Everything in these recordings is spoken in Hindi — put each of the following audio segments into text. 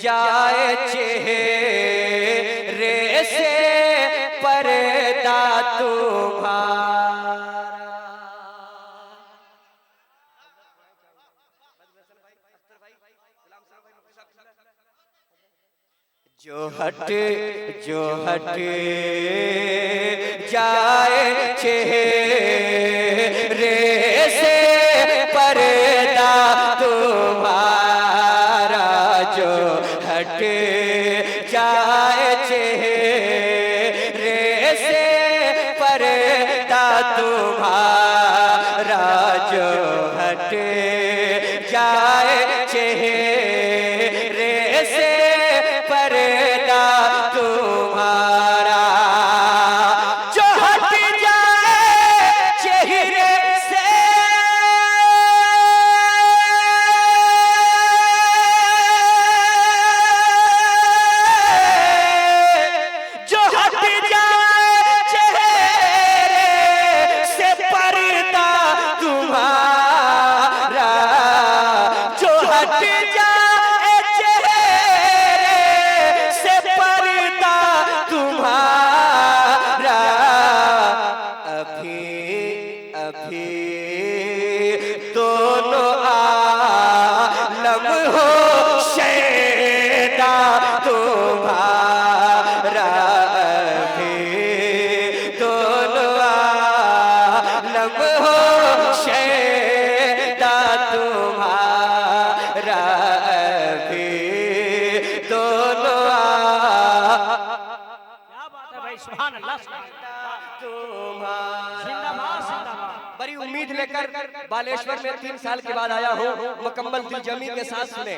जाए चेहरे से पर्दा तुम्हारा। जो हट जाए चेहरे से पर्दा तुम्हारा, जो हट जाए चेहरे से पर्दा तुम्हारा, जो हट जाए चेहरे से पर्दा तुम्हारा, जो हट जाए चेहरे से, जो हट जाए चेहरे से पर्दा तुम्हारा, जो हट जाए चेहरे से पर्दा तुम्हारा, अभी दोनों आलम हो शैदा तुम्हारा, अभी दोनों आलम हो शैदा तुम्हारा, अभी दोनों क्या बात है भाई, सुभान अल्लाह, बड़ी उम्मीद लेकर बालेश्वर में 3 साल के बाद आया हूँ, मुकम्मल दिलजमी के साथ सुने।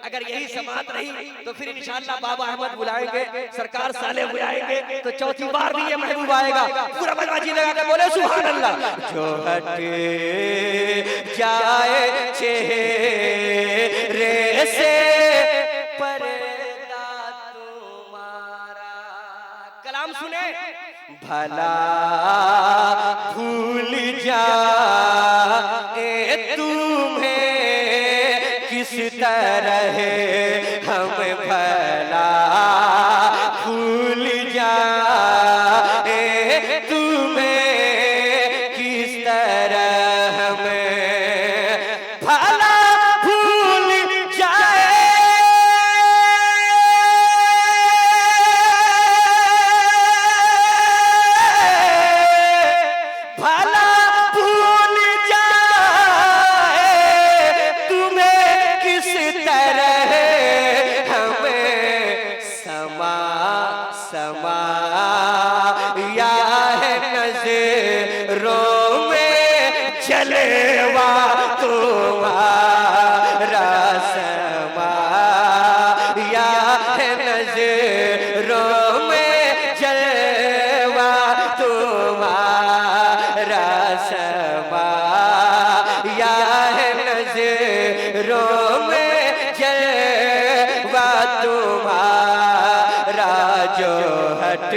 अगर यही समात रही तो फिर इंशाअल्लाह बाबा अहमद बुलाएंगे, सरकार साले बुलाएंगे, तो चौथी बार भी ये महबूब आएगा। पूरा बलवाजी लगा के बोले सुभान अल्लाह। जो हट जाए चेहरे से पर्दा तुम्हारा, कलाम सुने। भला भूल जाए तुम्हें किस तरह हम, भला भूल जाए तुम्हें किस तरह हम, भला भूल जाए समाया है नज़रों में जलवा तुम्हारा, समाया है नज़रों में जलवा तुम्हारा, समाया है नज़रों में जलवा तुम्हारा, जो हट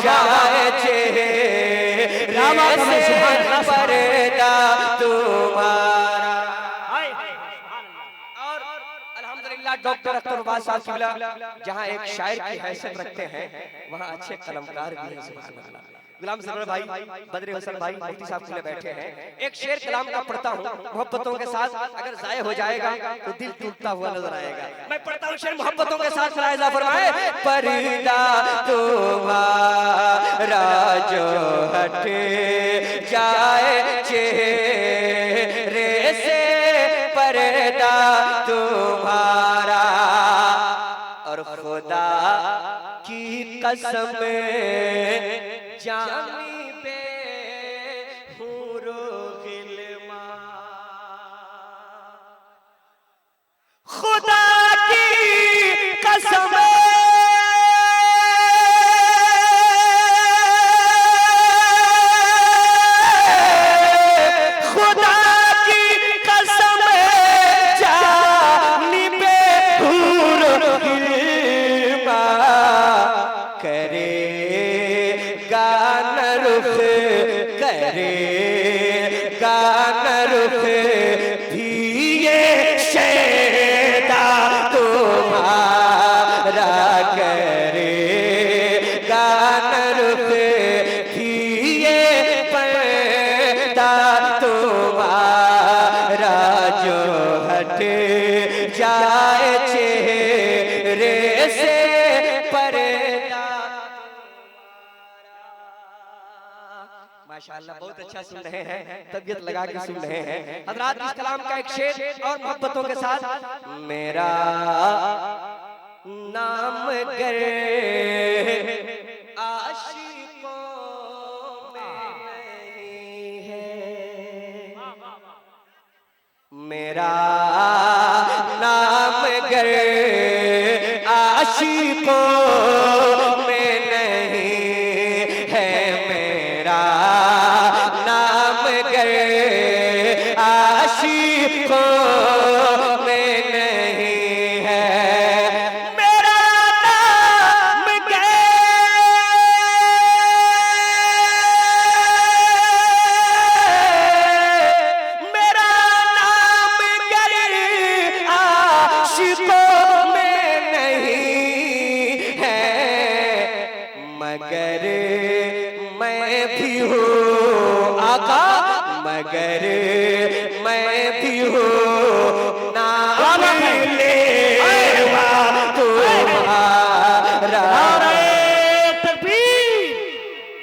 जाए चेहरे से पर्दा तुम्हारा। और अल्हम्दुलिल्लाह डॉक्टर अख्तर उबाद साहब किबला जहाँ एक शायर की हैसियत रखते हैं, वहाँ अच्छे कलमकार भी हैं। सुभान अल्लाह। गुलाम सरवर भाई, बद्री हसन भाई मुफ्ती साहब के लिए बैठे हैं। एक शेर कलाम का पढ़ता हूँ मोहब्बतों के साथ, अगर जाये हो जाएगा तो दिल टूटता हुआ नजर आएगा। मैं पढ़ता हूँ शेर मोहब्बतों के साथ, फराइज़ा फरमाए। पर्दा तुम्हारा जो हट जाए चेहरे से पर्दा तुम्हारा, और खुदा की कसम जानी पे हुरो गिलमा, खुदा की कसम खुदा की कसम जानी पे हुरो गिलमा, करे गानर जाए चेहरे से पर्दा। माशाअल्लाह बहुत अच्छा सुन रहे हैं, तबीयत लगा के सुन रहे हैं हजरात। इस कलाम का एक शेर और मोहब्बतों के साथ। मेरा नाम गर आशिकों में नहीं है, मेरा नाम गर आशिकों में नहीं है, मेरा नाम गर आशिकों में नहीं है, मेरा नाम गर मेरा नाम गर आशिकों में नहीं है, मगर मैं भी हूँ आका, मगर मैं भी हूँ नाम लेवा तुम्हारा। नारे तकबीर,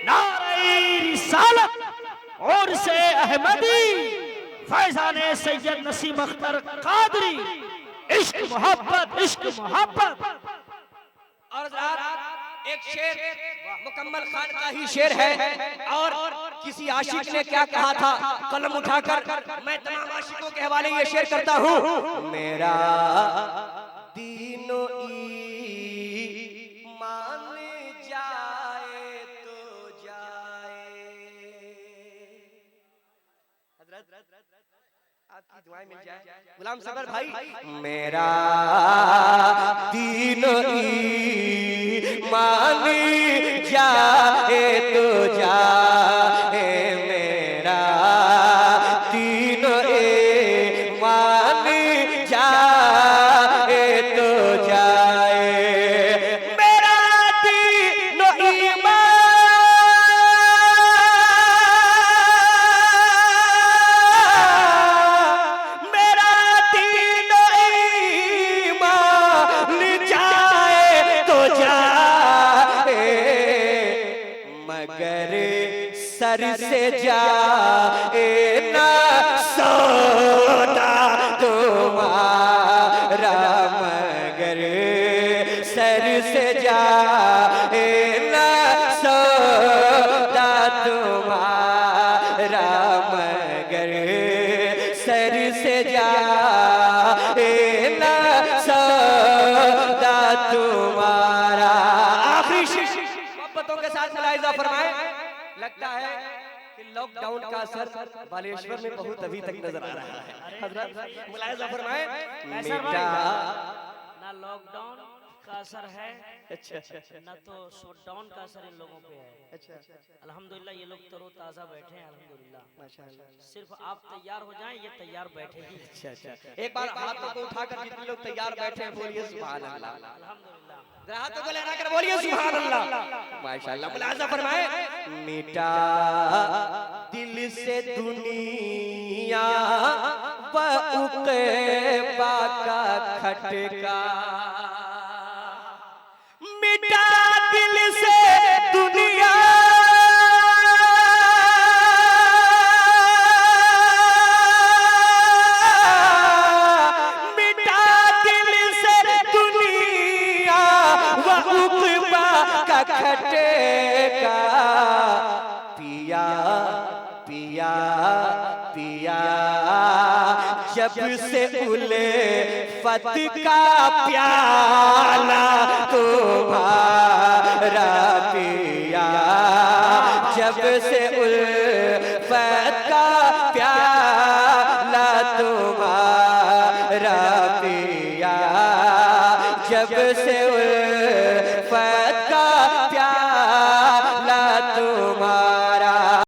नारे रिसालत और से अहमदी, फैजान सैयद नसीम अख्तर कादरी। इश्क मोहब्बत, इश्क मोहब्बत। और एक शेर मुकम्मल खान का ही शेर है। और किसी आशिक ने क्या कहा था, कलम उठाकर मैं तमाम आशिकों के हवाले ये शेर करता हूँ। मेरा दीनो ईमान जाए तो जाए। हजरत आपकी दुआएं मिल जाए गुलाम सबर भाई। मेरा दीनो ईमान जाए तो जाए, मेरा दीनो ईमान जाए तो जाए, मेरा दीनो ईमान, मेरा दीनो ईमान जाए तो जाए, मगर सर से जाए ना सौदा तुम्हारा, मगर सर से जाए ना सौदा तुम्हारा, मगर सर से जाए ना सौदा तुम्हारा। आखिरी शेर मोहब्बतों के साथ मुलाहिजा फरमाएं। लगता है कि लॉकडाउन का असर बालेश्वर में बहुत अभी तक नजर आ रहा है। हजरत मुलाहिजा फरमाएं। कैसा ना लॉकडाउन का असर है, ना तो शटडाउन का असर इन लोगों पे है। अल्हम्दुलिल्लाह ये लोग तरोताजा बैठे हैं अल्हम्दुलिल्लाह। सिर्फ आप तैयार हो जाएं, ये तैयार बैठे ही। एक बार हाथों को उठाकर जितने लोग तैयार बैठे हैं बोलिए सुभान अल्लाह। अल्हम्दुलिल्लाह। हाथों को लहरा कर बोलिए सुभान अल्लाह। माशाअल्लाह मुलाहिजा फरमाए। मिटा दिल से दुनिया व उक़बा का खटका, मिटा दिल से दुनिया मिटा दिल से दुनिया व उक़बा का खटका, पिया पिया पिया जब से उल्फत का प्याला तुम्हारा, पिया जब से उल्फत का प्याला तुम्हारा,